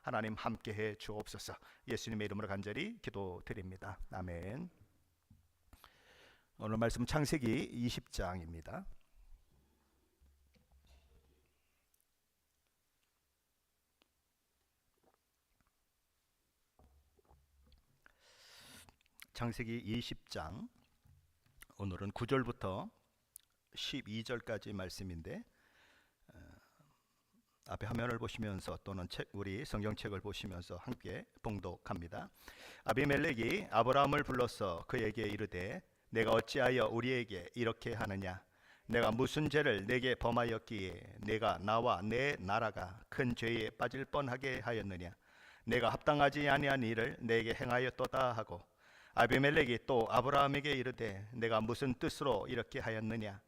하나님 함께해 주옵소서. 예수님의 이름으로 간절히 기도드립니다. 아멘. 오늘 말씀 창세기 20장입니다. 창세기 20장 오늘은 9절부터 12절까지 말씀인데, 앞에 화면을 보시면서 또는 우리 성경책을 보시면서 함께 봉독합니다. 아비멜렉이 아브라함을 불러서 그에게 이르되 내가 어찌하여 우리에게 이렇게 하느냐? 내가 무슨 죄를 내게 범하였기에 내가 나와 내 나라가 큰 죄에 빠질 뻔하게 하였느냐? 내가 합당하지 아니한 일을 내게 행하였도다 하고, 아비멜렉이 또 아브라함에게 이르되 내가 무슨 뜻으로 이렇게 하였느냐?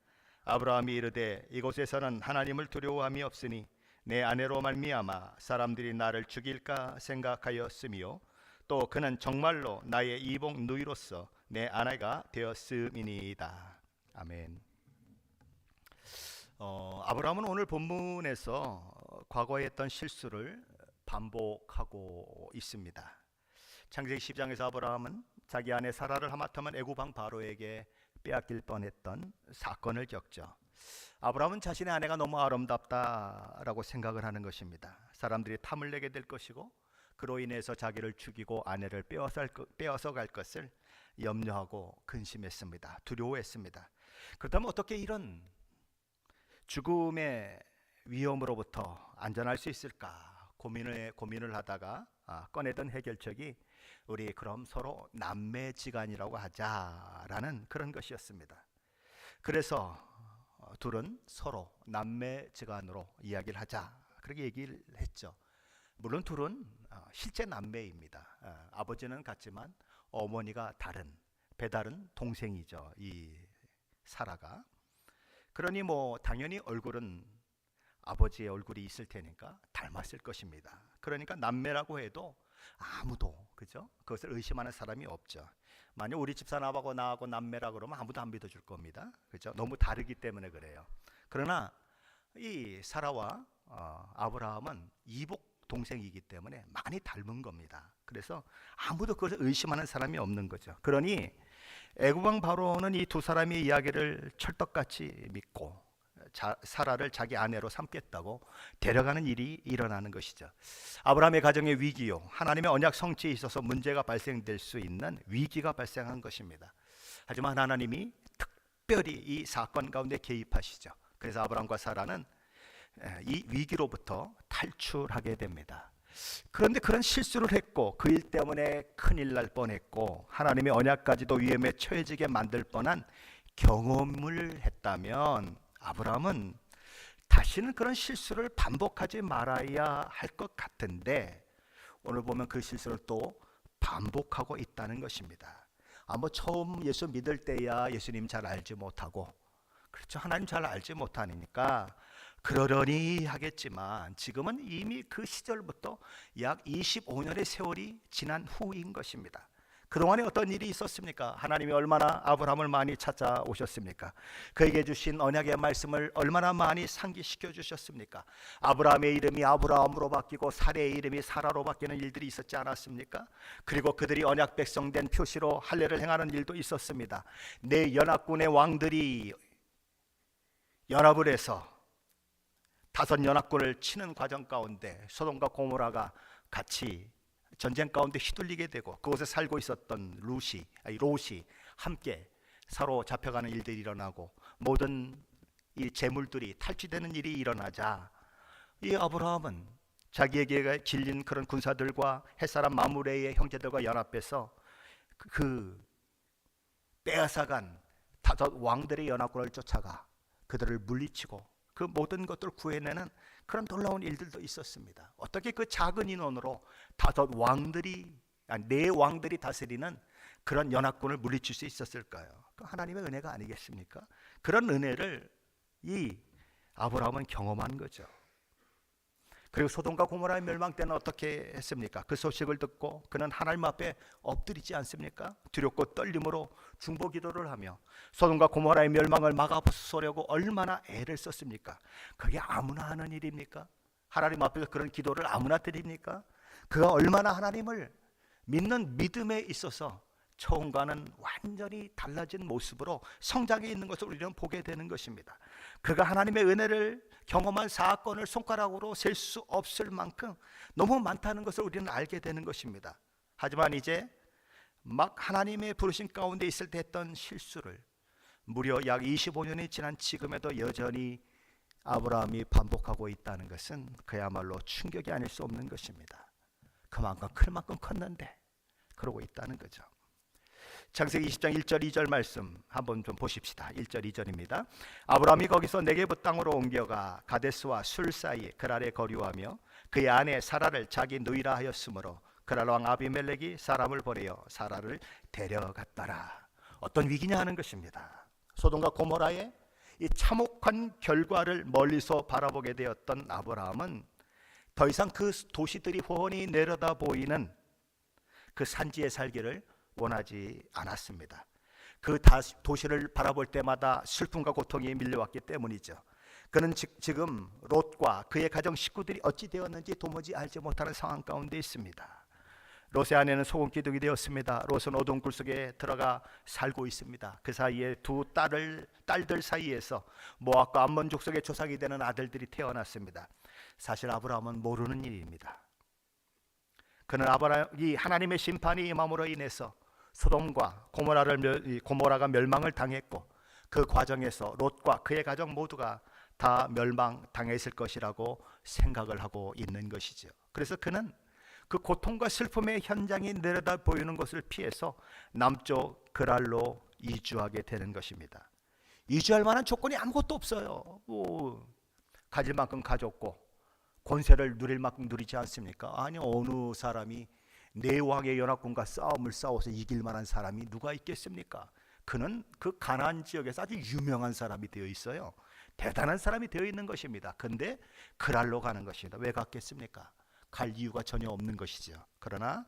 아브라함이 이르되 이곳에서는 하나님을 두려워함이 없으니 내 아내로 말미암아 사람들이 나를 죽일까 생각하였으며, 또 그는 정말로 나의 이복 누이로서 내 아내가 되었음이니이다. 아멘. 아브라함은 오늘 본문에서 과거에 했던 실수를 반복하고 있습니다. 창세기 10장에서 아브라함은 자기 아내 사라를 하마터면 애굽 왕 바로에게 빼앗길 뻔했던 사건을 겪죠. 아브라함은 자신의 아내가 너무 아름답다라고 생각을 하는 것입니다. 사람들이 탐을 내게 될 것이고 그로 인해서 자기를 죽이고 아내를 빼앗아 갈 것을 염려하고 근심했습니다. 두려워했습니다. 그렇다면 어떻게 이런 죽음의 위험으로부터 안전할 수 있을까 고민을 하다가 꺼내던 해결책이 우리 그럼 서로 남매지간이라고 하자라는 그런 것이었습니다. 그래서 둘은 서로 남매지간으로 이야기를 하자, 그렇게 얘기를 했죠. 물론 둘은 실제 남매입니다. 아버지는 같지만 어머니가 다른, 배다른 동생이죠, 이 사라가. 그러니 당연히 얼굴은 아버지의 얼굴이 있을 테니까 닮았을 것입니다. 그러니까 남매라고 해도 아무도, 그죠? 그것을 의심하는 사람이 없죠. 만약 우리 집사람하고 나하고 남매라 그러면 아무도 안 믿어줄 겁니다. 그죠? 너무 다르기 때문에 그래요. 그러나 이 사라와 아브라함은 이복 동생이기 때문에 많이 닮은 겁니다. 그래서 아무도 그것을 의심하는 사람이 없는 거죠. 그러니 애굽 왕 바로는 이 두 사람의 이야기를 철떡같이 믿고 사라를 자기 아내로 삼겠다고 데려가는 일이 일어나는 것이죠. 아브라함의 가정의 위기요, 하나님의 언약 성취에 있어서 문제가 발생될 수 있는 위기가 발생한 것입니다. 하지만 하나님이 특별히 이 사건 가운데 개입하시죠. 그래서 아브라함과 사라는 이 위기로부터 탈출하게 됩니다. 그런데 그런 실수를 했고 그 일 때문에 큰일 날 뻔했고 하나님의 언약까지도 위험에 처해지게 만들 뻔한 경험을 했다면 아브라함은 다시는 그런 실수를 반복하지 말아야 할 것 같은데, 오늘 보면 그 실수를 또 반복하고 있다는 것입니다. 처음 예수 믿을 때야 예수님 잘 알지 못하고, 그렇죠, 하나님 잘 알지 못하니까 그러려니 하겠지만 지금은 이미 그 시절부터 약 25년의 세월이 지난 후인 것입니다. 그동안에 어떤 일이 있었습니까? 하나님이 얼마나 아브라함을 많이 찾아오셨습니까? 그에게 주신 언약의 말씀을 얼마나 많이 상기시켜 주셨습니까? 아브라함의 이름이 아브라함으로 바뀌고 사라의 이름이 사라로 바뀌는 일들이 있었지 않았습니까? 그리고 그들이 언약 백성 된 표시로 할례를 행하는 일도 있었습니다. 네 연합군의 왕들이 연합을 해서 5 연합군을 치는 과정 가운데 소돔과 고모라가 같이 전쟁 가운데 휘둘리게 되고 그곳에 살고 있었던 롯이 함께 서로 잡혀가는 일들이 일어나고 모든 이 재물들이 탈취되는 일이 일어나자 이 아브라함은 자기에게 질린 그런 군사들과 햇사람 마므레의 형제들과 연합해서 그 빼앗아간 5 왕들의 연합군을 쫓아가 그들을 물리치고 그 모든 것들을 구해내는 그런 놀라운 일들도 있었습니다. 어떻게 그 작은 인원으로 4 왕들이 다스리는 그런 연합군을 물리칠 수 있었을까요? 하나님의 은혜가 아니겠습니까? 그런 은혜를 이 아브라함은 경험한 거죠. 그리고 소돔과 고모라의 멸망 때는 어떻게 했습니까? 그 소식을 듣고 그는 하나님 앞에 엎드리지 않습니까? 두렵고 떨림으로 중보 기도를 하며 소돔과 고모라의 멸망을 막아보려고 얼마나 애를 썼습니까? 그게 아무나 하는 일입니까? 하나님 앞에서 그런 기도를 아무나 드립니까? 그가 얼마나 하나님을 믿는 믿음에 있어서 처음과는 완전히 달라진 모습으로 성장해 있는 것을 우리는 보게 되는 것입니다. 그가 하나님의 은혜를 경험한 사건을 손가락으로 셀 수 없을 만큼 너무 많다는 것을 우리는 알게 되는 것입니다. 하지만 이제 막 하나님의 부르심 가운데 있을 때 했던 실수를 무려 약 25년이 지난 지금에도 여전히 아브라함이 반복하고 있다는 것은 그야말로 충격이 아닐 수 없는 것입니다. 그만큼 클 만큼 컸는데 그러고 있다는 거죠. 창세기 20장 1절 2절 말씀 한번 좀 보십시다. 1절 2절입니다. 아브라함이 거기서 네게부 땅으로 옮겨가 가데스와 술 사이에 그랄에 거류하며 그의 아내 사라를 자기 누이라 하였으므로 그랄 왕 아비멜렉이 사람을 보내어 사라를 데려갔더라. 어떤 위기냐 하는 것입니다. 소돔과 고모라의 이 참혹한 결과를 멀리서 바라보게 되었던 아브라함은 더 이상 그 도시들이 훤히 내려다 보이는 그 산지에 살기를 원하지 않았습니다. 그 도시를 바라볼 때마다 슬픔과 고통이 밀려왔기 때문이죠. 그는 지금 롯과 그의 가정 식구들이 어찌 되었는지 도무지 알지 못하는 상황 가운데 있습니다. 롯의 아내는 소금 기둥이 되었습니다. 롯은 어두운 굴 속에 들어가 살고 있습니다. 그 사이에 두 딸들 사이에서 모압과 암몬 족속의 조상이 되는 아들들이 태어났습니다. 사실 아브라함은 모르는 일입니다. 그는 이 하나님의 심판이 임함으로 인해서 소돔과 고모라가 멸망을 당했고 그 과정에서 롯과 그의 가정 모두가 다 멸망당했을 것이라고 생각을 하고 있는 것이죠. 그래서 그는 그 고통과 슬픔의 현장이 내려다 보이는 것을 피해서 남쪽 그랄로 이주하게 되는 것입니다. 이주할 만한 조건이 아무것도 없어요. 가질 만큼 가졌고 권세를 누릴 만큼 누리지 않습니까? 아니, 어느 사람이 내 왕의 연합군과 싸움을 싸워서 이길 만한 사람이 누가 있겠습니까? 그는 그 가나안 지역에서 아주 유명한 사람이 되어 있어요. 대단한 사람이 되어 있는 것입니다. 근데 그랄로 가는 것입니다. 왜 갔겠습니까? 갈 이유가 전혀 없는 것이죠. 그러나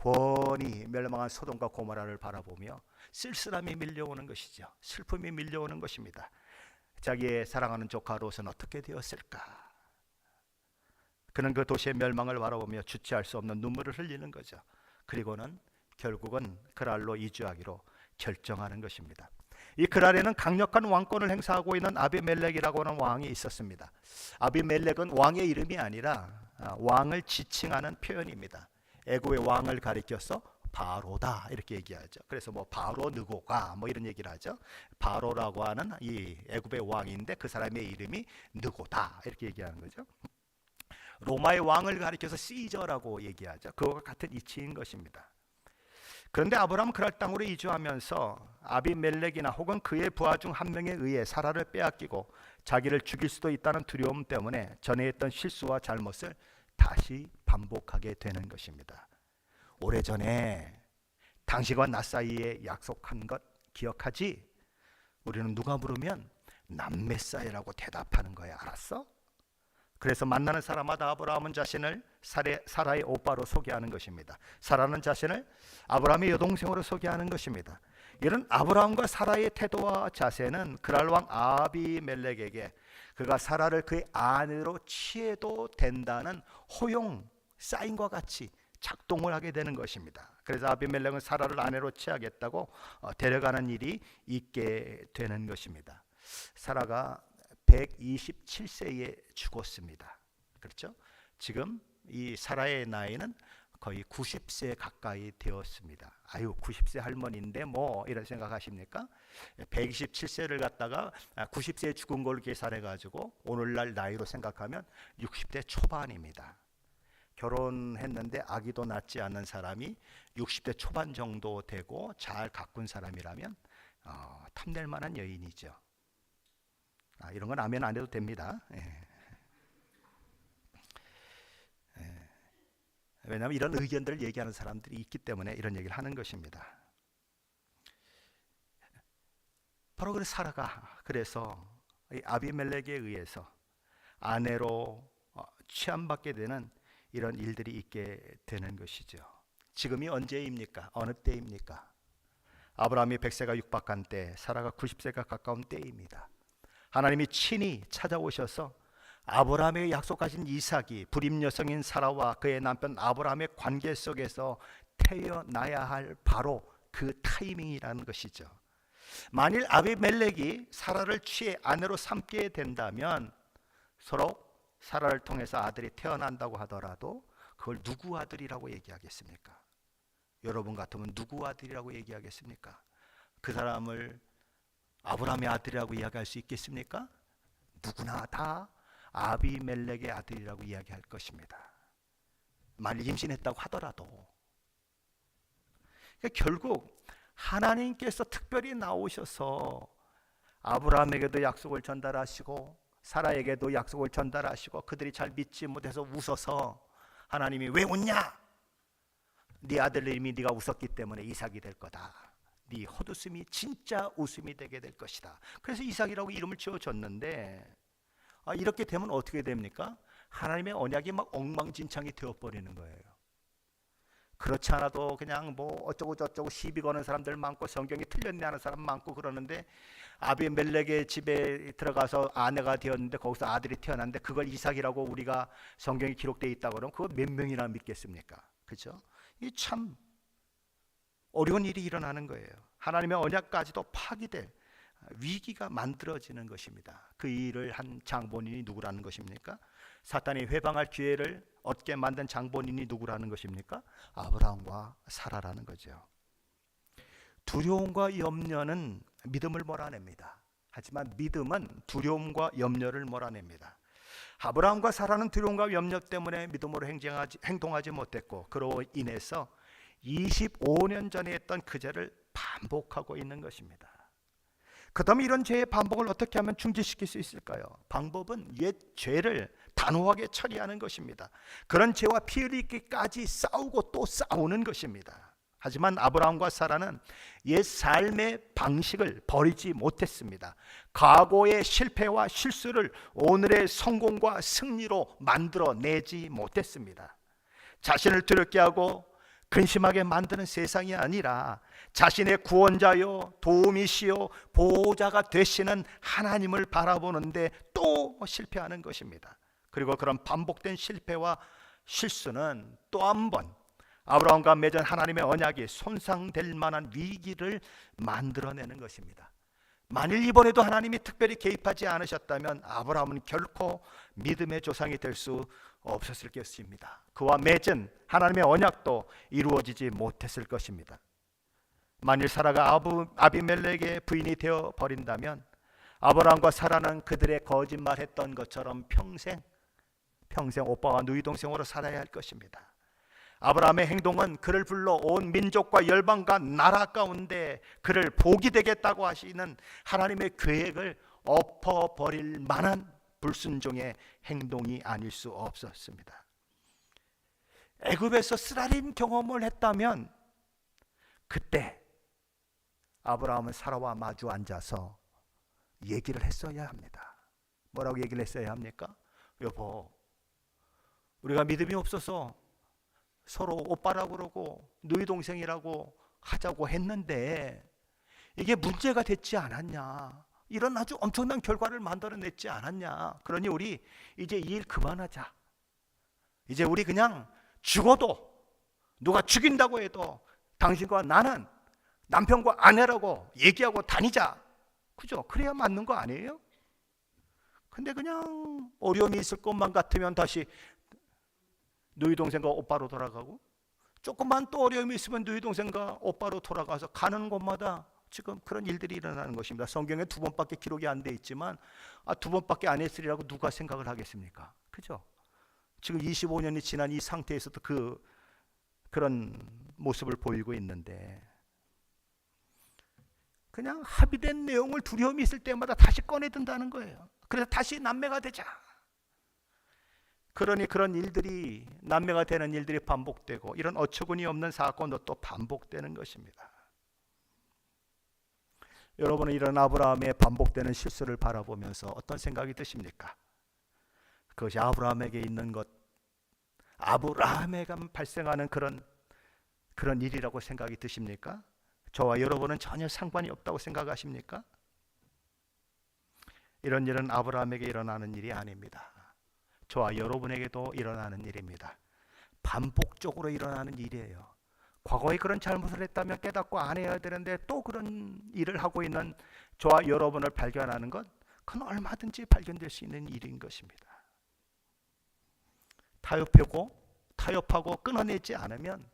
훤히 멸망한 소돔과 고모라를 바라보며 쓸쓸함이 밀려오는 것이죠. 슬픔이 밀려오는 것입니다. 자기의 사랑하는 조카 롯은 어떻게 되었을까? 그는 그 도시의 멸망을 바라보며 주체할 수 없는 눈물을 흘리는 거죠. 그리고는 결국은 그랄로 이주하기로 결정하는 것입니다. 이 그랄에는 강력한 왕권을 행사하고 있는 아비멜렉이라고 하는 왕이 있었습니다. 아비멜렉은 왕의 이름이 아니라 왕을 지칭하는 표현입니다. 애굽의 왕을 가리켜서 바로다 이렇게 얘기하죠. 그래서 바로 느고가 이런 얘기를 하죠. 바로라고 하는 이 애굽의 왕인데 그 사람의 이름이 느고다 이렇게 얘기하는 거죠. 로마의 왕을 가리켜서 시저라고 얘기하죠. 그와 같은 이치인 것입니다. 그런데 아브라함은 그랄 땅으로 이주하면서 아비멜렉이나 혹은 그의 부하 중 한 명에 의해 사라를 빼앗기고 자기를 죽일 수도 있다는 두려움 때문에 전에 했던 실수와 잘못을 다시 반복하게 되는 것입니다. 오래전에 당신과 나 사이에 약속한 것 기억하지? 우리는 누가 물으면 남매 사이라고 대답하는 거야. 알았어? 그래서 만나는 사람마다 아브라함은 자신을 사라의 오빠로 소개하는 것입니다. 사라는 자신을 아브라함의 여동생으로 소개하는 것입니다. 이런 아브라함과 사라의 태도와 자세는 그랄 왕 아비멜렉에게 그가 사라를 그의 아내로 취해도 된다는 호용 사인과 같이 작동을 하게 되는 것입니다. 그래서 아비멜렉은 사라를 아내로 취하겠다고 데려가는 일이 있게 되는 것입니다. 사라가 127세에 죽었습니다. 그렇죠? 지금 이 사라의 나이는 거의 90세 가까이 되었습니다. 90세 할머니인데 이런 생각하십니까? 127세를 갖다가 90세에 죽은 걸 계산해 가지고 오늘날 나이로 생각하면 60대 초반입니다. 결혼했는데 아기도 낳지 않은 사람이 60대 초반 정도 되고 잘 가꾼 사람이라면 탐낼 만한 여인이죠. 이런 건 아멘 안 해도 됩니다. 왜냐하면 이런 의견들을 얘기하는 사람들이 있기 때문에 이런 얘기를 하는 것입니다. 바로 그 사라가 그래서 아비멜렉에 의해서 아내로 취함받게 되는 이런 일들이 있게 되는 것이죠. 지금이 언제입니까? 어느 때입니까? 아브라함이 100세가 육박한 때, 사라가 90세가 가까운 때입니다. 하나님이 친히 찾아오셔서 아브라함에게 약속하신 이삭이 불임 여성인 사라와 그의 남편 아브라함의 관계 속에서 태어나야 할 바로 그 타이밍이라는 것이죠. 만일 아비멜렉이 사라를 취해 아내로 삼게 된다면 서로 사라를 통해서 아들이 태어난다고 하더라도 그걸 누구 아들이라고 얘기하겠습니까? 여러분 같으면 누구 아들이라고 얘기하겠습니까? 그 사람을 아브라함의 아들이라고 이야기할 수 있겠습니까? 누구나 다 아비멜렉의 아들이라고 이야기할 것입니다. 만일 임신했다고 하더라도. 그러니까 결국 하나님께서 특별히 나오셔서 아브라함에게도 약속을 전달하시고 사라에게도 약속을 전달하시고 그들이 잘 믿지 못해서 웃어서 하나님이 왜 웃냐? 네 아들 이름이 네가 웃었기 때문에 이삭이 될 거다. 네 헛웃음이 진짜 웃음이 되게 될 것이다. 그래서 이삭이라고 이름을 지어줬는데 이렇게 되면 어떻게 됩니까? 하나님의 언약이 막 엉망진창이 되어버리는 거예요. 그렇지 않아도 그냥 뭐 어쩌고 저쩌고 시비 거는 사람들 많고 성경이 틀렸네 하는 사람 많고 그러는데 아비멜렉의 집에 들어가서 아내가 되었는데 거기서 아들이 태어났는데 그걸 이삭이라고 우리가 성경에 기록되어 있다고 그러면 그거 몇 명이나 믿겠습니까? 그렇죠? 이 참 어려운 일이 일어나는 거예요. 하나님의 언약까지도 파기될 위기가 만들어지는 것입니다. 그 일을 한 장본인이 누구라는 것입니까? 사탄이 회방할 기회를 얻게 만든 장본인이 누구라는 것입니까? 아브라함과 사라라는 거죠. 두려움과 염려는 믿음을 몰아냅니다. 하지만 믿음은 두려움과 염려를 몰아냅니다. 아브라함과 사라는 두려움과 염려 때문에 믿음으로 행동하지 못했고 그로 인해서 25년 전에 했던 그 죄를 반복하고 있는 것입니다. 그 다음에 이런 죄의 반복을 어떻게 하면 중지시킬 수 있을까요? 방법은 옛 죄를 단호하게 처리하는 것입니다. 그런 죄와 피 흘리기까지 싸우고 또 싸우는 것입니다. 하지만 아브라함과 사라는 옛 삶의 방식을 버리지 못했습니다. 과거의 실패와 실수를 오늘의 성공과 승리로 만들어내지 못했습니다. 자신을 두렵게 하고 근심하게 만드는 세상이 아니라 자신의 구원자요 도우미시요 보호자가 되시는 하나님을 바라보는데 또 실패하는 것입니다. 그리고 그런 반복된 실패와 실수는 또 한 번 아브라함과 맺은 하나님의 언약이 손상될 만한 위기를 만들어내는 것입니다. 만일 이번에도 하나님이 특별히 개입하지 않으셨다면 아브라함은 결코 믿음의 조상이 될 수 없었을 것입니다. 그와 맺은 하나님의 언약도 이루어지지 못했을 것입니다. 만일 사라가 아비멜렉의 부인이 되어 버린다면 아브라함과 사라는 그들의 거짓말했던 것처럼 평생 오빠와 누이 동생으로 살아야 할 것입니다. 아브라함의 행동은 그를 불러 온 민족과 열방과 나라 가운데 그를 복이 되겠다고 하시는 하나님의 계획을 엎어버릴 만한 불순종의 행동이 아닐 수 없었습니다. 애굽에서 쓰라린 경험을 했다면 그때 아브라함은 사라와 마주 앉아서 얘기를 했어야 합니다. 뭐라고 얘기를 했어야 합니까? 여보, 우리가 믿음이 없어서 서로 오빠라고 그러고 누이 동생이라고 하자고 했는데 이게 문제가 됐지 않았냐? 이런 아주 엄청난 결과를 만들어냈지 않았냐? 그러니 우리 이제 이 일 그만하자. 이제 우리 그냥 죽어도 누가 죽인다고 해도 당신과 나는 남편과 아내라고 얘기하고 다니자. 그죠? 그래야 맞는 거 아니에요? 근데 그냥 어려움이 있을 것만 같으면 다시 누이 동생과 오빠로 돌아가고 조금만 또 어려움이 있으면 누이 동생과 오빠로 돌아가서 가는 곳마다 지금 그런 일들이 일어나는 것입니다. 성경에 2번밖에 기록이 안 돼 있지만 2번밖에 안 했으리라고 누가 생각을 하겠습니까? 그죠? 지금 25년이 지난 이 상태에서도 그런 모습을 보이고 있는데 그냥 합의된 내용을 두려움이 있을 때마다 다시 꺼내든다는 거예요. 그래서 다시 남매가 되자. 그러니 그런 일들이 남매가 되는 일들이 반복되고 이런 어처구니 없는 사건도 또 반복되는 것입니다. 여러분은 이런 아브라함의 반복되는 실수를 바라보면서 어떤 생각이 드십니까? 그것이 아브라함에게 있는 것, 아브라함에게 발생하는 그런 일이라고 생각이 드십니까? 저와 여러분은 전혀 상관이 없다고 생각하십니까? 이런 일은 아브라함에게 일어나는 일이 아닙니다. 저와 여러분에게도 일어나는 일입니다. 반복적으로 일어나는 일이에요. 과거에 그런 잘못을 했다면 깨닫고 안 해야 되는데 또 그런 일을 하고 있는 저와 여러분을 발견하는 것, 그건 얼마든지 발견될 수 있는 일인 것입니다. 타협하고 끊어내지 않으면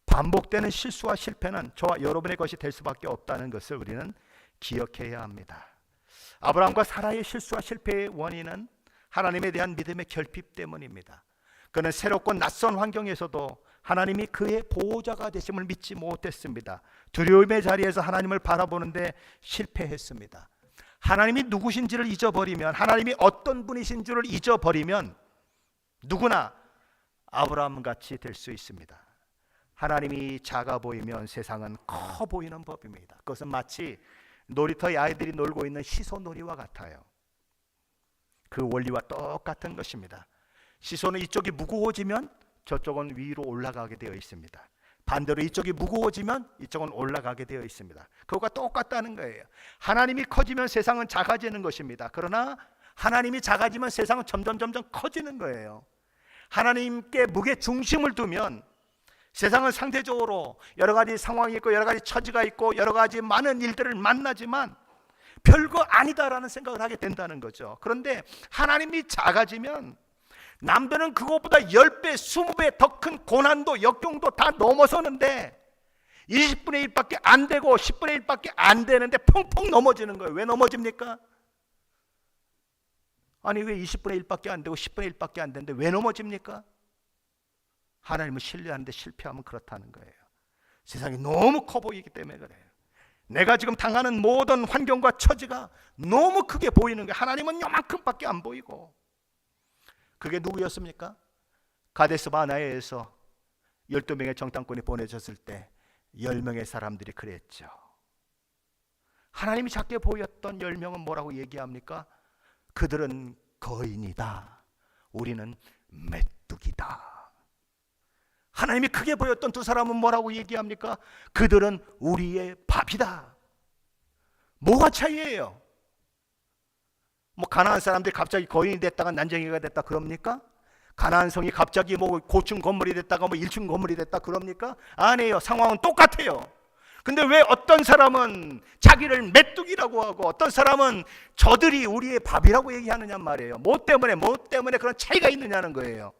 반복되는 실수와 실패는 저와 여러분의 것이 될 수밖에 없다는 것을 우리는 기억해야 합니다. 아브라함과 사라의 실수와 실패의 원인은 하나님에 대한 믿음의 결핍 때문입니다. 그는 새롭고 낯선 환경에서도 하나님이 그의 보호자가 되심을 믿지 못했습니다. 두려움의 자리에서 하나님을 바라보는데 실패했습니다. 하나님이 누구신지를 잊어버리면, 하나님이 어떤 분이신 줄을 잊어버리면 누구나 아브라함 같이 될 수 있습니다. 하나님이 작아 보이면 세상은 커 보이는 법입니다. 그것은 마치 놀이터에 아이들이 놀고 있는 시소놀이와 같아요. 그 원리와 똑같은 것입니다. 시소는 이쪽이 무거워지면 저쪽은 위로 올라가게 되어 있습니다. 반대로 이쪽이 무거워지면 이쪽은 올라가게 되어 있습니다. 그거가 똑같다는 거예요. 하나님이 커지면 세상은 작아지는 것입니다. 그러나 하나님이 작아지면 세상은 점점 커지는 거예요. 하나님께 무게 중심을 두면 세상은 상대적으로 여러 가지 상황이 있고 여러 가지 처지가 있고 여러 가지 많은 일들을 만나지만 별거 아니다라는 생각을 하게 된다는 거죠. 그런데 하나님이 작아지면 남들은 그것보다 10배, 20배 더 큰 고난도, 역경도 다 넘어서는데 20분의 1밖에 안 되고 10분의 1밖에 안 되는데 펑펑 넘어지는 거예요. 왜 넘어집니까? 아니 왜 20분의 1밖에 안 되고 10분의 1밖에 안 되는데 왜 넘어집니까? 하나님을 신뢰하는데 실패하면 그렇다는 거예요. 세상이 너무 커 보이기 때문에 그래요. 내가 지금 당하는 모든 환경과 처지가 너무 크게 보이는 거예요. 하나님은 요만큼밖에 안 보이고. 그게 누구였습니까? 가데스 바네아에서 12명의 정탐꾼이 보내졌을 때 10명의 사람들이 그랬죠. 하나님이 작게 보였던 10명은 뭐라고 얘기합니까? 그들은 거인이다. 우리는 메뚜기다. 하나님이 크게 보였던 두 사람은 뭐라고 얘기합니까? 그들은 우리의 밥이다. 뭐가 차이예요? 뭐 가나안 사람들이 갑자기 거인이 됐다가 난쟁이가 됐다 그럽니까? 가나안 성이 갑자기 뭐 고층 건물이 됐다가 뭐 1층 건물이 됐다 그럽니까? 아니에요. 상황은 똑같아요. 근데 왜 어떤 사람은 자기를 메뚜기라고 하고 어떤 사람은 저들이 우리의 밥이라고 얘기하느냐 말이에요. 뭐 때문에 그런 차이가 있느냐는 거예요.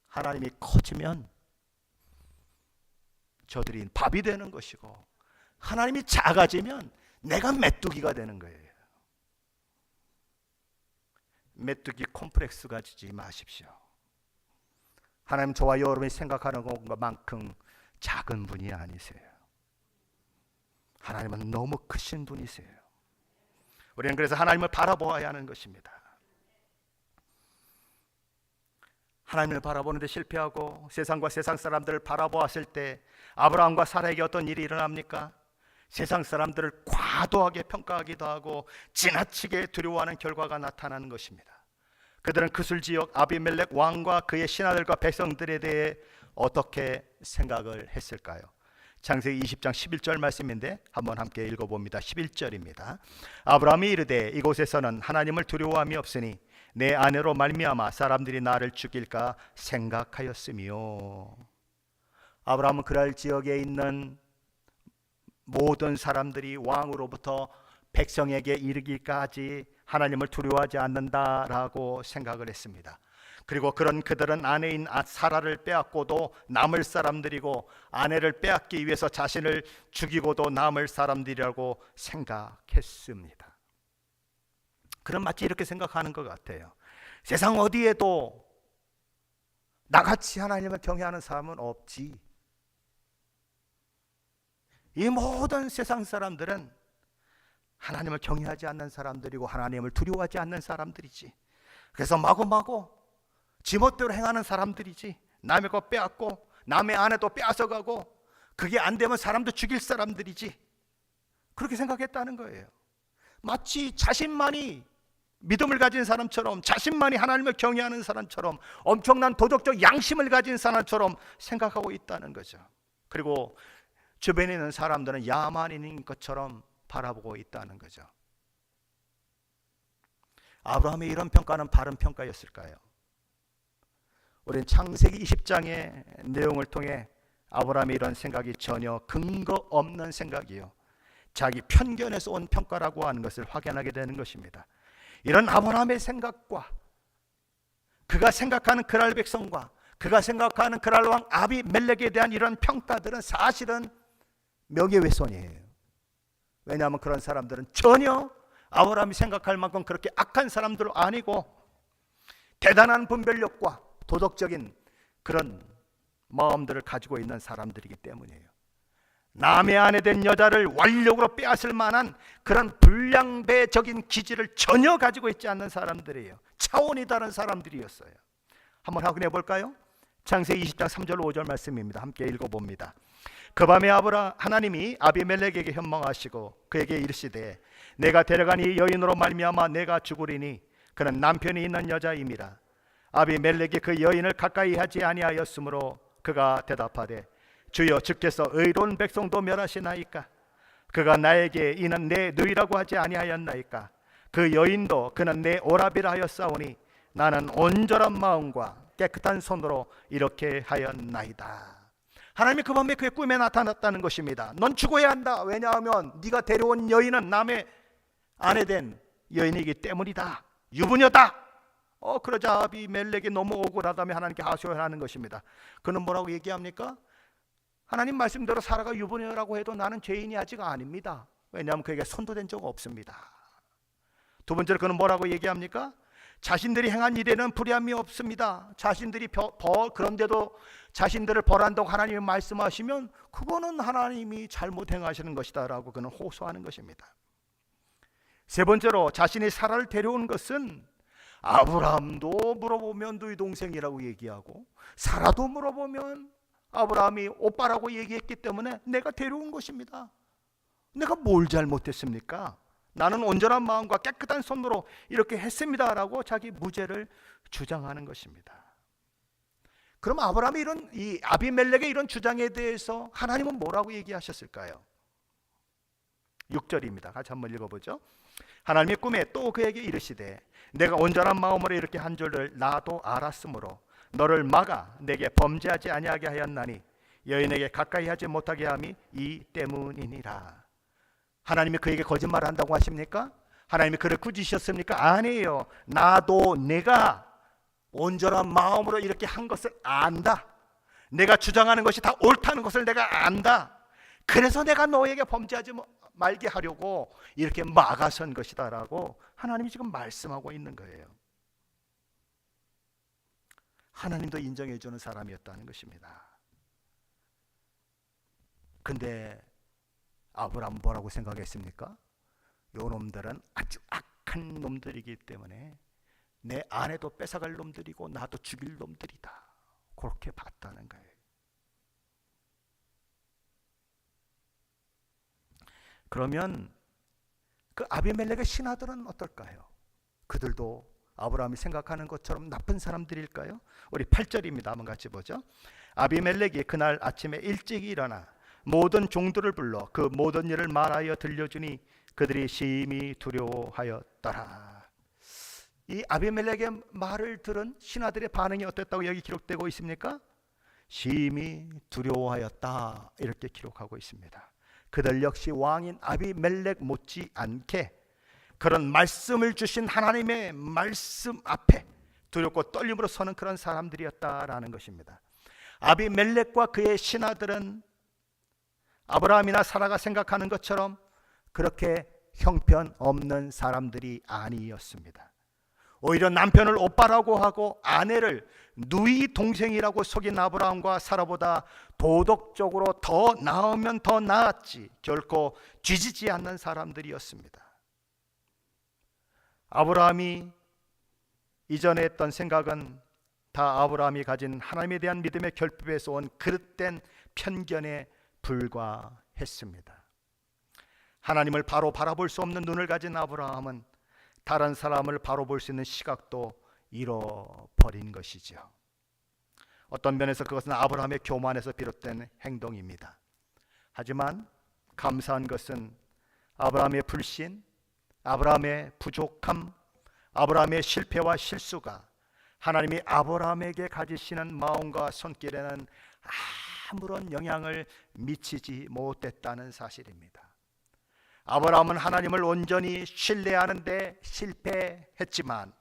하나님이 커지면 저들이 밥이 되는 것이고 하나님이 작아지면 내가 메뚜기가 되는 거예요. 메뚜기 콤플렉스 가지지 마십시오. 하나님 저와 여러분이 생각하는 것만큼 작은 분이 아니세요. 하나님은 너무 크신 분이세요. 우리는 그래서 하나님을 바라보아야 하는 것입니다. 하나님을 바라보는데 실패하고 세상과 세상 사람들을 바라보았을 때 아브라함과 사라에게 어떤 일이 일어납니까? 세상 사람들을 과도하게 평가하기도 하고 지나치게 두려워하는 결과가 나타나는 것입니다. 그들은 그술 지역 아비멜렉 왕과 그의 신하들과 백성들에 대해 어떻게 생각을 했을까요? 창세기 20장 11절 말씀인데 한번 함께 읽어봅니다. 11절입니다. 아브라함이 이르되 이곳에서는 하나님을 두려워함이 없으니 내 아내로 말미암아 사람들이 나를 죽일까 생각하였으며. 아브라함은 그랄 지역에 있는 모든 사람들이 왕으로부터 백성에게 이르기까지 하나님을 두려워하지 않는다라고 생각을 했습니다. 그리고 그들은 아내인 사라를 빼앗고도 남을 사람들이고 아내를 빼앗기 위해서 자신을 죽이고도 남을 사람들이라고 생각했습니다. 그럼 마치 이렇게 생각하는 것 같아요. 세상 어디에도 나같이 하나님을 경외하는 사람은 없지. 이 모든 세상 사람들은 하나님을 경외하지 않는 사람들이고 하나님을 두려워하지 않는 사람들이지. 그래서 마구마구 지멋대로 행하는 사람들이지. 남의 거 빼앗고 남의 아내도 빼앗아가고 그게 안 되면 사람도 죽일 사람들이지. 그렇게 생각했다는 거예요. 마치 자신만이 믿음을 가진 사람처럼, 자신만이 하나님을 경외하는 사람처럼, 엄청난 도덕적 양심을 가진 사람처럼 생각하고 있다는 거죠. 그리고 주변에 있는 사람들은 야만인인 것처럼 바라보고 있다는 거죠. 아브라함의 이런 평가는 바른 평가였을까요? 우리는 창세기 20장의 내용을 통해 아브라함의 이런 생각이 전혀 근거 없는 생각이요, 자기 편견에서 온 평가라고 하는 것을 확인하게 되는 것입니다. 이런 아브라함의 생각과 그가 생각하는 그랄 백성과 그가 생각하는 그랄 왕 아비멜렉에 대한 이런 평가들은 사실은 명예훼손이에요. 왜냐하면 그런 사람들은 전혀 아브라함이 생각할 만큼 그렇게 악한 사람들 아니고 대단한 분별력과 도덕적인 그런 마음들을 가지고 있는 사람들이기 때문이에요. 남의 아내 된 여자를 완력으로 빼앗을 만한 그런 불량배적인 기질을 전혀 가지고 있지 않는 사람들이에요. 차원이 다른 사람들이었어요. 한번 확인해 볼까요? 창세기 20장 3절 5절 말씀입니다. 함께 읽어봅니다. 그 밤에 하나님이 아비멜렉에게 현망하시고 그에게 이르시되 내가 데려간 이 여인으로 말미암아 내가 죽으리니 그는 남편이 있는 여자임이라. 아비멜렉이 그 여인을 가까이 하지 아니하였으므로 그가 대답하되 주여 주께서 의로운 백성도 멸하시나이까? 그가 나에게 이는 내 누이라고 하지 아니하였나이까? 그 여인도 그는 내 오라비라 하였사오니 나는 온전한 마음과 깨끗한 손으로 이렇게 하였나이다. 하나님이 그 밤에 그의 꿈에 나타났다는 것입니다. 넌 죽어야 한다. 왜냐하면 네가 데려온 여인은 남의 아내된 여인이기 때문이다. 유부녀다. 그러자 아비멜렉이 너무 억울하다며 하나님께 하소연하는 것입니다. 그는 뭐라고 얘기합니까? 하나님 말씀대로 사라가 유부녀라고 해도 나는 죄인이 아직 아닙니다. 왜냐하면 그에게 손도 댄 적 없습니다. 두 번째로 그는 뭐라고 얘기합니까? 자신들이 행한 일에는 불의함이 없습니다. 자신들이 그런데도 자신들을 벌한다고 하나님이 말씀하시면 그거는 하나님이 잘못 행하시는 것이다 라고 그는 호소하는 것입니다. 세 번째로 자신이 사라를 데려온 것은 아브라함도 물어보면 너희 동생이라고 얘기하고 사라도 물어보면 아브라함이 오빠라고 얘기했기 때문에 내가 데려온 것입니다. 내가 뭘 잘못했습니까? 나는 온전한 마음과 깨끗한 손으로 이렇게 했습니다 라고 자기 무죄를 주장하는 것입니다. 그럼 아브라함이 이 아비멜렉의 이런 주장에 대해서 하나님은 뭐라고 얘기하셨을까요? 6절입니다. 같이 한번 읽어보죠. 하나님이 꿈에 또 그에게 이르시되 내가 온전한 마음으로 이렇게 한 줄을 나도 알았으므로 너를 막아 내게 범죄하지 아니하게 하였나니 여인에게 가까이 하지 못하게 함이 이 때문이니라. 하나님이 그에게 거짓말을 한다고 하십니까? 하나님이 그를 꾸짖으셨습니까? 아니에요. 나도 내가 온전한 마음으로 이렇게 한 것을 안다. 내가 주장하는 것이 다 옳다는 것을 내가 안다. 그래서 내가 너에게 범죄하지 말게 하려고 이렇게 막아선 것이다 라고 하나님이 지금 말씀하고 있는 거예요. 하나님도 인정해 주는 사람이었다는 것입니다. 근데 아브라함은 뭐라고 생각했습니까? 요 놈들은 아주 악한 놈들이기 때문에 내 아내도 뺏어갈 놈들이고 나도 죽일 놈들이다. 그렇게 봤다는 거예요. 그러면 그 아비멜렉의 신하들은 어떨까요? 그들도 아브라함이 생각하는 것처럼 나쁜 사람들일까요? 우리 8절입니다. 한번 같이 보죠. 아비멜렉이 그날 아침에 일찍 일어나 모든 종들을 불러 그 모든 일을 말하여 들려주니 그들이 심히 두려워하였더라. 이 아비멜렉의 말을 들은 신하들의 반응이 어땠다고 여기 기록되고 있습니까? 심히 두려워하였다 이렇게 기록하고 있습니다. 그들 역시 왕인 아비멜렉 못지않게 그런 말씀을 주신 하나님의 말씀 앞에 두렵고 떨림으로 서는 그런 사람들이었다라는 것입니다. 아비멜렉과 그의 신하들은 아브라함이나 사라가 생각하는 것처럼 그렇게 형편없는 사람들이 아니었습니다. 오히려 남편을 오빠라고 하고 아내를 누이 동생이라고 속인 아브라함과 사라보다 도덕적으로 더 나으면 더 나았지 결코 뒤지지 않는 사람들이었습니다. 아브라함이 이전에 했던 생각은 다 아브라함이 가진 하나님에 대한 믿음의 결핍에서 온 그릇된 편견에 불과했습니다. 하나님을 바로 바라볼 수 없는 눈을 가진 아브라함은 다른 사람을 바로 볼 수 있는 시각도 잃어버린 것이죠. 어떤 면에서 그것은 아브라함의 교만에서 비롯된 행동입니다. 하지만 감사한 것은 아브라함의 불신, 아브라함의 부족함, 아브라함의 실패와 실수가 하나님이 아브라함에게 가지시는 마음과 손길에는 아무런 영향을 미치지 못했다는 사실입니다. 아브라함은 하나님을 온전히 신뢰하는데 실패했지만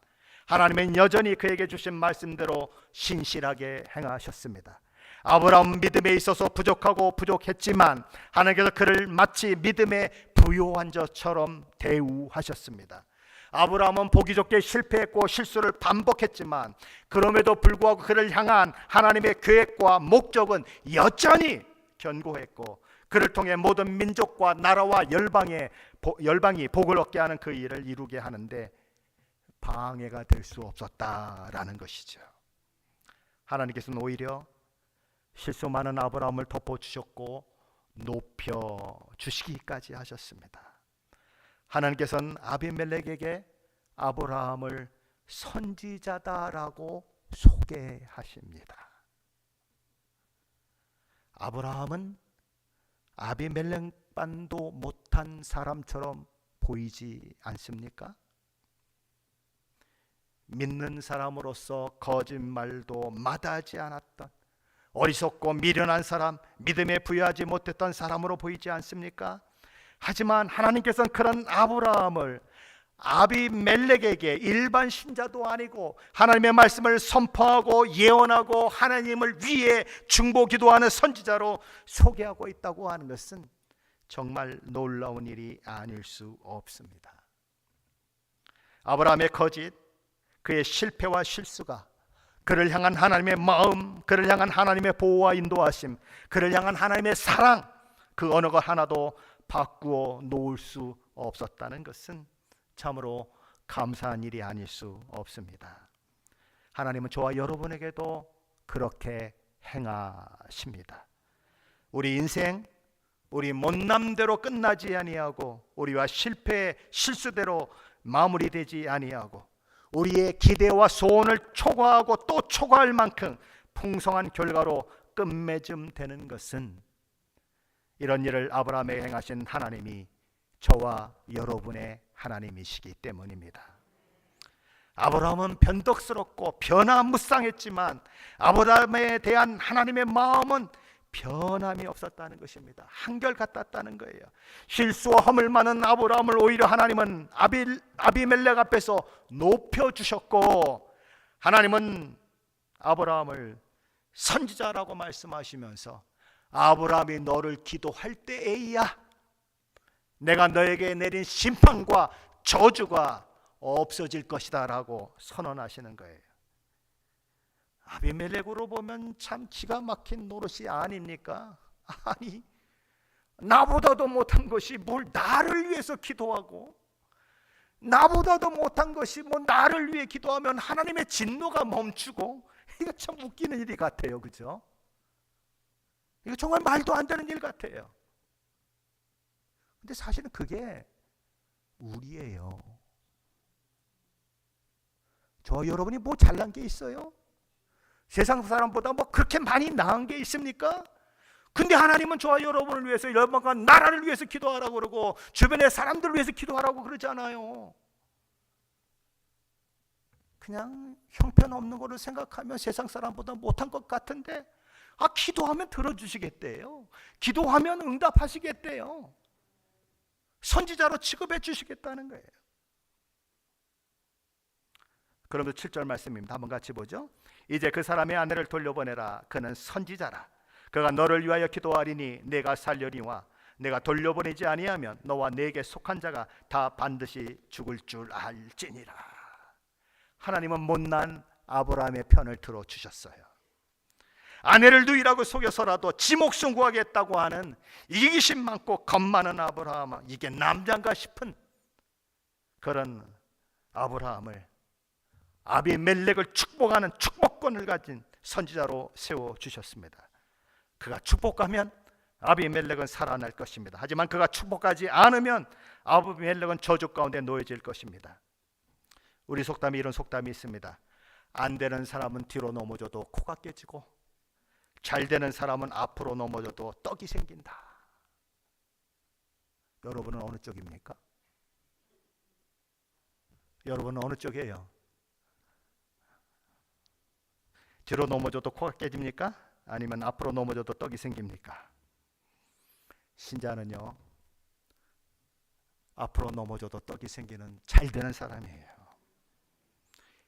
하나님은 여전히 그에게 주신 말씀대로 신실하게 행하셨습니다. 아브라함은 믿음에 있어서 부족하고 부족했지만 하나님께서 그를 마치 믿음의 부요한 자처럼 대우하셨습니다. 아브라함은 보기 좋게 실패했고 실수를 반복했지만 그럼에도 불구하고 그를 향한 하나님의 계획과 목적은 여전히 견고했고 그를 통해 모든 민족과 나라와 열방이 복을 얻게 하는 그 일을 이루게 하는데 방해가 될 수 없었다라는 것이죠. 하나님께서는 오히려 실수 많은 아브라함을 덮어주셨고 높여주시기까지 하셨습니다. 하나님께서는 아비멜렉에게 아브라함을 선지자다라고 소개하십니다. 아브라함은 아비멜렉만도 못한 사람처럼 보이지 않습니까? 믿는 사람으로서 거짓말도 마다하지 않았던 어리석고 미련한 사람, 믿음에 부여하지 못했던 사람으로 보이지 않습니까? 하지만 하나님께서는 그런 아브라함을 아비멜렉에게 일반 신자도 아니고 하나님의 말씀을 선포하고 예언하고 하나님을 위해 중보 기도하는 선지자로 소개하고 있다고 하는 것은 정말 놀라운 일이 아닐 수 없습니다. 아브라함의 거짓, 그의 실패와 실수가 그를 향한 하나님의 마음, 그를 향한 하나님의 보호와 인도하심, 그를 향한 하나님의 사랑, 그 어느 것 하나도 바꾸어 놓을 수 없었다는 것은 참으로 감사한 일이 아닐 수 없습니다. 하나님은 저와 여러분에게도 그렇게 행하십니다. 우리 인생, 우리 못남대로 끝나지 아니하고 우리와 실패의 실수대로 마무리되지 아니하고 우리의 기대와 소원을 초과하고 또 초과할 만큼 풍성한 결과로 끝맺음 되는 것은 이런 일을 아브라함에게 행하신 하나님이 저와 여러분의 하나님이시기 때문입니다. 아브라함은 변덕스럽고 변화무쌍했지만 아브라함에 대한 하나님의 마음은 변함이 없었다는 것입니다. 한결같았다는 거예요. 실수와 허물 많은 아브라함을 오히려 하나님은 아비멜렉 앞에서 높여주셨고 하나님은 아브라함을 선지자라고 말씀하시면서 아브라함이 너를 기도할 때에야 내가 너에게 내린 심판과 저주가 없어질 것이다 라고 선언하시는 거예요. 아비멜렉으로 보면 참 기가 막힌 노릇이 아닙니까? 아니, 나보다도 못한 것이 뭘 나를 위해서 기도하고 나보다도 못한 것이 뭐 나를 위해 기도하면 하나님의 진노가 멈추고, 이거 참 웃기는 일이 같아요. 그죠? 이거 정말 말도 안 되는 일 같아요. 근데 사실은 그게 우리예요. 저 여러분이 뭐 잘난 게 있어요? 세상 사람보다 뭐 그렇게 많이 나은 게 있습니까? 근데 하나님은 저와 여러분을 위해서 여러분과 나라를 위해서 기도하라고 그러고 주변의 사람들을 위해서 기도하라고 그러잖아요. 그냥 형편없는 거를 생각하면 세상 사람보다 못한 것 같은데 기도하면 들어주시겠대요. 기도하면 응답하시겠대요. 선지자로 취급해 주시겠다는 거예요. 그러면 7절 말씀입니다. 한번 같이 보죠. 이제 그 사람의 아내를 돌려보내라. 그는 선지자라. 그가 너를 위하여 기도하리니 내가 살려니와 내가 돌려보내지 아니하면 너와 내게 속한 자가 다 반드시 죽을 줄 알지니라. 하나님은 못난 아브라함의 편을 들어주셨어요. 아내를 누이라고 속여서라도 지 목숨 구하겠다고 하는 이기심 많고 겁 많은 아브라함, 이게 남자인가 싶은 그런 아브라함을 아비멜렉을 축복하는 축복권을 가진 선지자로 세워주셨습니다. 그가 축복하면 아비멜렉은 살아날 것입니다. 하지만 그가 축복하지 않으면 아비멜렉은 저주 가운데 놓여질 것입니다. 우리 속담에 이런 속담이 있습니다. 안 되는 사람은 뒤로 넘어져도 코가 깨지고 잘 되는 사람은 앞으로 넘어져도 떡이 생긴다. 여러분은 어느 쪽입니까? 여러분은 어느 쪽이에요? 뒤로 넘어져도 코가 깨집니까? 아니면 앞으로 넘어져도 떡이 생깁니까? 신자는요, 앞으로 넘어져도 떡이 생기는 잘 되는 사람이에요.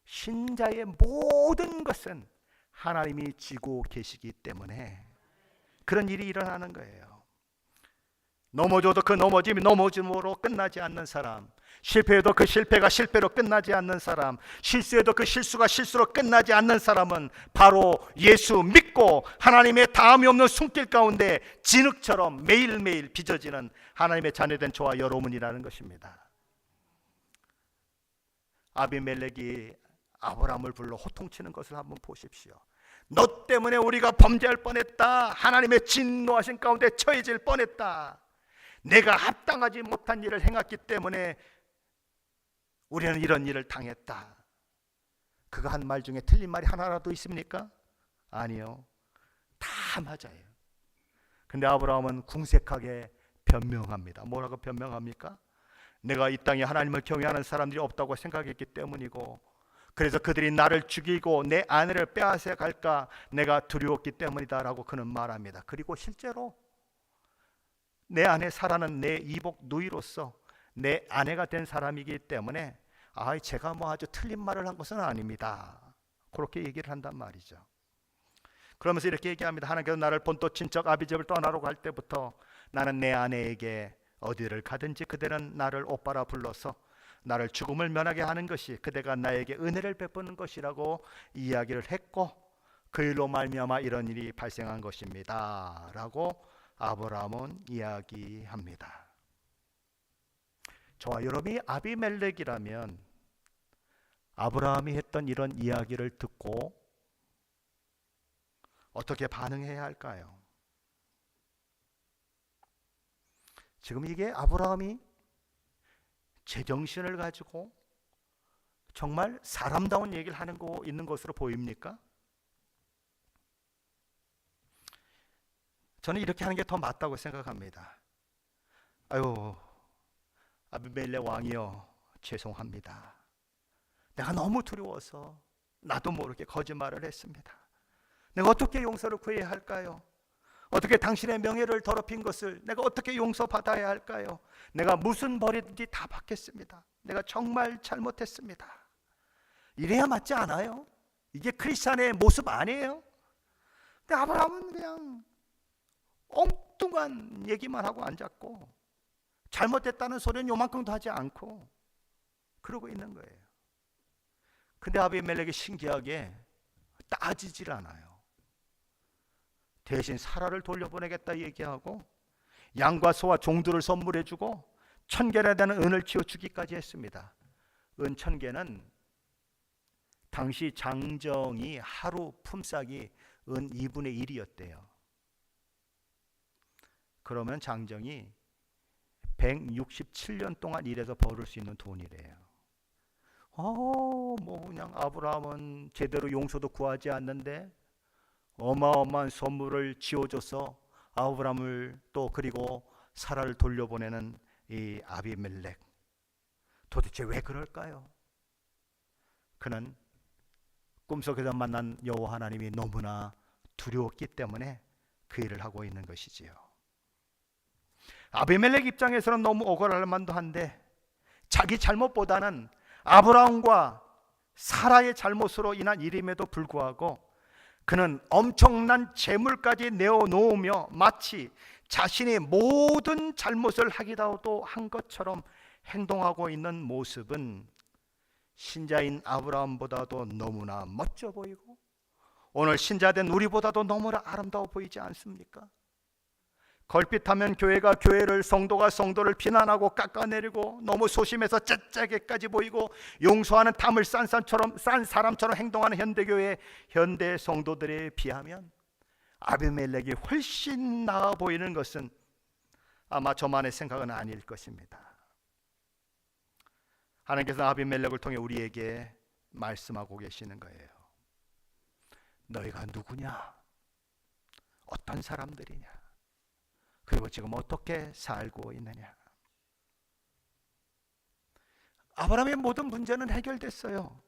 신자의 모든 것은 하나님이 쥐고 계시기 때문에 그런 일이 일어나는 거예요. 넘어져도 그 넘어짐이 넘어짐으로 끝나지 않는 사람, 실패해도 그 실패가 실패로 끝나지 않는 사람, 실수해도 그 실수가 실수로 끝나지 않는 사람은 바로 예수 믿고 하나님의 다함이 없는 손길 가운데 진흙처럼 매일매일 빚어지는 하나님의 자녀된 저와 여러분이라는 것입니다. 아비멜렉이 아브라함을 불러 호통치는 것을 한번 보십시오. 너 때문에 우리가 범죄할 뻔했다. 하나님의 진노하신 가운데 처해질 뻔했다. 내가 합당하지 못한 일을 행했기 때문에 우리는 이런 일을 당했다. 그가 한 말 중에 틀린 말이 하나라도 있습니까? 아니요, 다 맞아요. 근데 아브라함은 궁색하게 변명합니다. 뭐라고 변명합니까? 내가 이 땅에 하나님을 경외하는 사람들이 없다고 생각했기 때문이고, 그래서 그들이 나를 죽이고 내 아내를 빼앗아 갈까 내가 두려웠기 때문이다 라고 그는 말합니다. 그리고 실제로 내 안에 사라는 내 이복 누이로서 내 아내가 된 사람이기 때문에 제가 뭐 아주 틀린 말을 한 것은 아닙니다. 그렇게 얘기를 한단 말이죠. 그러면서 이렇게 얘기합니다. 하나님께서 나를 본토 친척 아비집을 떠나러 갈 때부터 나는 내 아내에게 어디를 가든지 그대는 나를 오빠라 불러서 나를 죽음을 면하게 하는 것이 그대가 나에게 은혜를 베푸는 것이라고 이야기를 했고, 그 일로 말미암아 이런 일이 발생한 것입니다 라고 아브라함은 이야기합니다. 저와 여러분이 아비멜렉이라면 아브라함이 했던 이런 이야기를 듣고 어떻게 반응해야 할까요? 지금 이게 아브라함이 제정신을 가지고 정말 사람다운 얘기를 하는 거 있는 것으로 보입니까? 저는 이렇게 하는 게 더 맞다고 생각합니다. 아유, 아비멜렉 왕이여, 죄송합니다. 내가 너무 두려워서 나도 모르게 거짓말을 했습니다. 내가 어떻게 용서를 구해야 할까요? 어떻게 당신의 명예를 더럽힌 것을 내가 어떻게 용서받아야 할까요? 내가 무슨 벌이든지 다 받겠습니다. 내가 정말 잘못했습니다. 이래야 맞지 않아요? 이게 크리스찬의 모습 아니에요? 근데 아브라함은 그냥 엉뚱한 얘기만 하고 앉았고, 잘못됐다는 소리는 요만큼도 하지 않고 그러고 있는 거예요. 근데 아비멜렉이 신기하게 따지질 않아요. 대신 사라를 돌려보내겠다 얘기하고 양과 소와 종들을 선물해주고 1000개나 되는 은을 지어주기까지 했습니다. 은 1000개는 당시 장정이 하루 품삯이 은 2분의 1이었대요. 그러면 장정이 167년 동안 일해서 벌을 수 있는 돈이래요. 뭐 그냥 아브라함은 제대로 용서도 구하지 않는데 어마어마한 선물을 지어줘서 아브라함을 또 그리고 사라를 돌려보내는 이 아비멜렉, 도대체 왜 그럴까요? 그는 꿈속에서 만난 여호와 하나님이 너무나 두려웠기 때문에 그 일을 하고 있는 것이지요. 아비멜렉 입장에서는 너무 억울할 만도 한데 자기 잘못보다는 아브라함과 사라의 잘못으로 인한 일임에도 불구하고 그는 엄청난 재물까지 내어놓으며 마치 자신이 모든 잘못을 하기도 한 것처럼 행동하고 있는 모습은 신자인 아브라함보다도 너무나 멋져 보이고 오늘 신자된 우리보다도 너무나 아름다워 보이지 않습니까? 걸핏하면 교회가 교회를, 성도가 성도를 비난하고 깎아내리고 너무 소심해서 째째게까지 보이고 용서하는 탐을 싼 사람처럼 행동하는 현대교회, 현대 성도들에 비하면 아비멜렉이 훨씬 나아 보이는 것은 아마 저만의 생각은 아닐 것입니다. 하나님께서 아비멜렉을 통해 우리에게 말씀하고 계시는 거예요. 너희가 누구냐? 어떤 사람들이냐? 그리고 지금 어떻게 살고 있느냐? 아브라함의 모든 문제는 해결됐어요.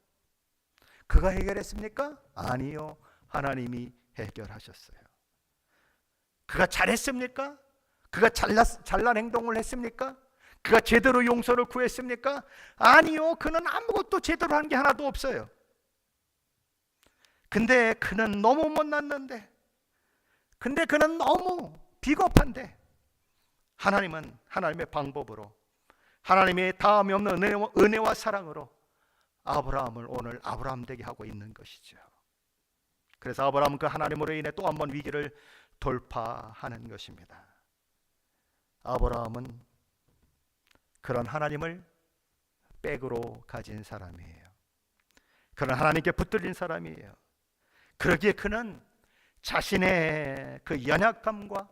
그가 해결했습니까? 아니요. 하나님이 해결하셨어요. 그가 잘했습니까? 그가 잘난 행동을 했습니까? 그가 제대로 용서를 구했습니까? 아니요. 그는 아무것도 제대로 한 게 하나도 없어요. 근데 그는 너무 못났는데, 근데 그는 너무 비겁한데, 하나님은 하나님의 방법으로, 하나님의 다음이 없는 은혜와 사랑으로 아브라함을 오늘 아브라함 되게 하고 있는 것이죠. 그래서 아브라함은 그 하나님으로 인해 또 한 번 위기를 돌파하는 것입니다. 아브라함은 그런 하나님을 백으로 가진 사람이에요. 그런 하나님께 붙들린 사람이에요. 그러기에 그는 자신의 그 연약함과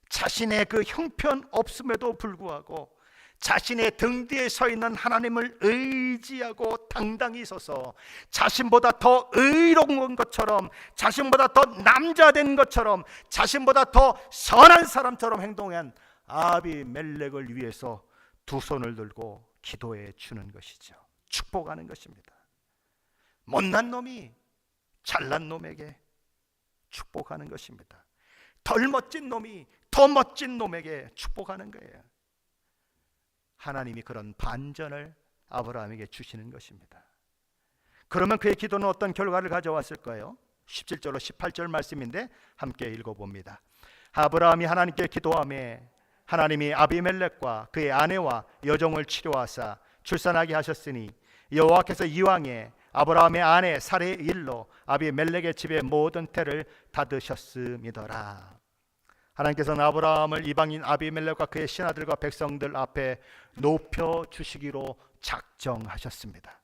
자신의 그 형편없음에도 불구하고 자신의 등 뒤에 서 있는 하나님을 의지하고 당당히 서서 자신보다 더 의로운 것처럼, 자신보다 더 남자된 것처럼, 자신보다 더 선한 사람처럼 행동한 아비멜렉을 위해서 두 손을 들고 기도해 주는 것이죠. 축복하는 것입니다. 못난 놈이 잘난 놈에게 축복하는 것입니다. 덜 멋진 놈이 더 멋진 놈에게 축복하는 거예요. 하나님이 그런 반전을 아브라함에게 주시는 것입니다. 그러면 그의 기도는 어떤 결과를 가져왔을까요? 17절로 18절 말씀인데 함께 읽어봅니다. 아브라함이 하나님께 기도하며 하나님이 아비멜렉과 그의 아내와 여종을 치료하사 출산하게 하셨으니 여호와께서 이왕에 아브라함의 아내 사레의 일로 아비멜렉의 집의 모든 태를 닫으셨음이더라. 하나님께서는 아브라함을 이방인 아비멜렉과 그의 신하들과 백성들 앞에 높여주시기로 작정하셨습니다.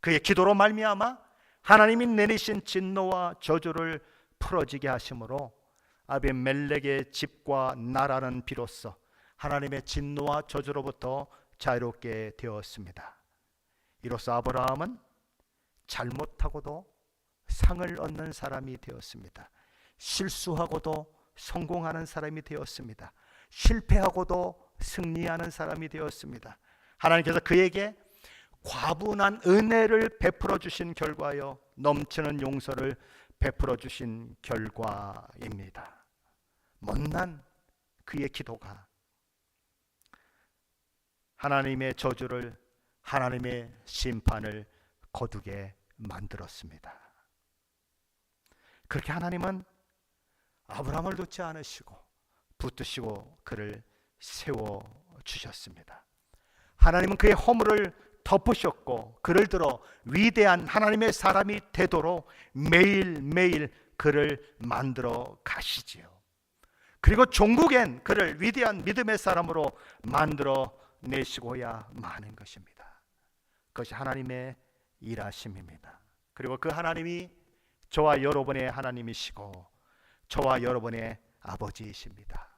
그의 기도로 말미암아 하나님이 내리신 진노와 저주를 풀어지게 하심으로 아비멜렉의 집과 나라는 비로소 하나님의 진노와 저주로부터 자유롭게 되었습니다. 이로써 아브라함은 잘못하고도 상을 얻는 사람이 되었습니다. 실수하고도 성공하는 사람이 되었습니다. 실패하고도 승리하는 사람이 되었습니다. 하나님께서 그에게 과분한 은혜를 베풀어 주신 결과요, 넘치는 용서를 베풀어 주신 결과입니다. 못난 그의 기도가 하나님의 저주를, 하나님의 심판을 거두게 만들었습니다. 그렇게 하나님은 아브라함을 놓지 않으시고 붙드시고 그를 세워주셨습니다. 하나님은 그의 허물을 덮으셨고 그를 들어 위대한 하나님의 사람이 되도록 매일매일 그를 만들어 가시지요. 그리고 종국엔 그를 위대한 믿음의 사람으로 만들어 내시고야 마는 것입니다. 그것이 하나님의 일하심입니다. 그리고 그 하나님이 저와 여러분의 하나님이시고 저와 여러분의 아버지이십니다.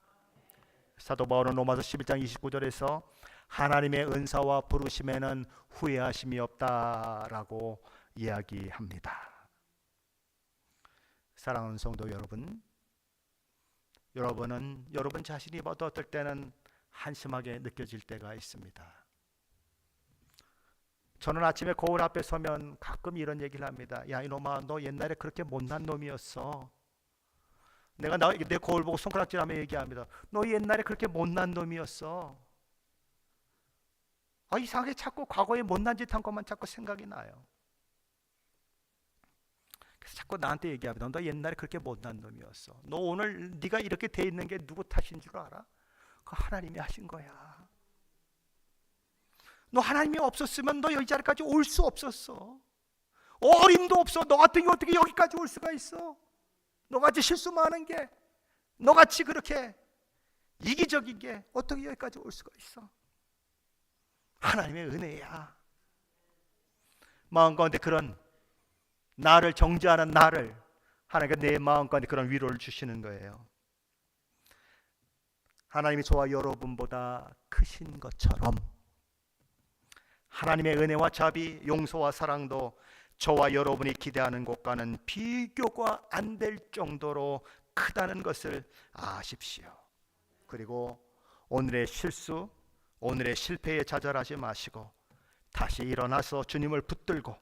사도 바울은 로마서 11장 29절에서 하나님의 은사와 부르심에는 후회하심이 없다라고 이야기합니다. 사랑하는 성도 여러분, 여러분은 여러분 자신이 봐도 어떨 때는 한심하게 느껴질 때가 있습니다. 저는 아침에 거울 앞에 서면 가끔 이런 얘기를 합니다. 야 이놈아, 너 옛날에 그렇게 못난 놈이었어. 내가 내 거울 보고 손가락질하며 얘기합니다. 너 옛날에 그렇게 못난 놈이었어. 이상하게 자꾸 과거에 못난 짓 한 것만 자꾸 생각이 나요. 그래서 자꾸 나한테 얘기합니다. 너 옛날에 그렇게 못난 놈이었어. 너 오늘 네가 이렇게 돼 있는 게 누구 탓인 줄 알아? 그 하나님이 하신 거야. 너 하나님이 없었으면 너 여기 자리까지 올 수 없었어. 어림도 없어. 너 같은 게 어떻게 여기까지 올 수가 있어? 너같이 실수 많은 게, 너같이 그렇게 이기적인 게 어떻게 여기까지 올 수가 있어? 하나님의 은혜야. 마음 가운데 그런 나를 정죄하는 나를 하나님께 내 마음 가운데 그런 위로를 주시는 거예요. 하나님이 저와 여러분보다 크신 것처럼 하나님의 은혜와 자비, 용서와 사랑도 저와 여러분이 기대하는 것과는 비교가 안 될 정도로 크다는 것을 아십시오. 그리고 오늘의 실수, 오늘의 실패에 좌절하지 마시고 다시 일어나서 주님을 붙들고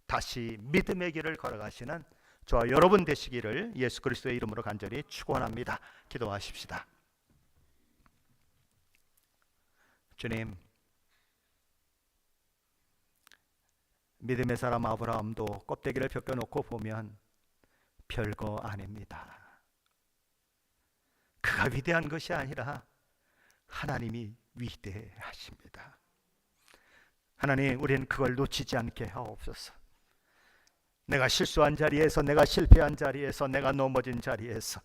다시 믿음의 길을 걸어가시는 저와 여러분 되시기를 예수 그리스도의 이름으로 간절히 축원합니다. 기도하십시다. 주님, 믿음의 사람 아브라함도 껍데기를 벗겨놓고 보면 별거 아닙니다. 그가 위대한 것이 아니라 하나님이 위대하십니다. 하나님, 우리는 그걸 놓치지 않게 하옵소서. 내가 실수한 자리에서, 내가 실패한 자리에서, 내가 넘어진 자리에서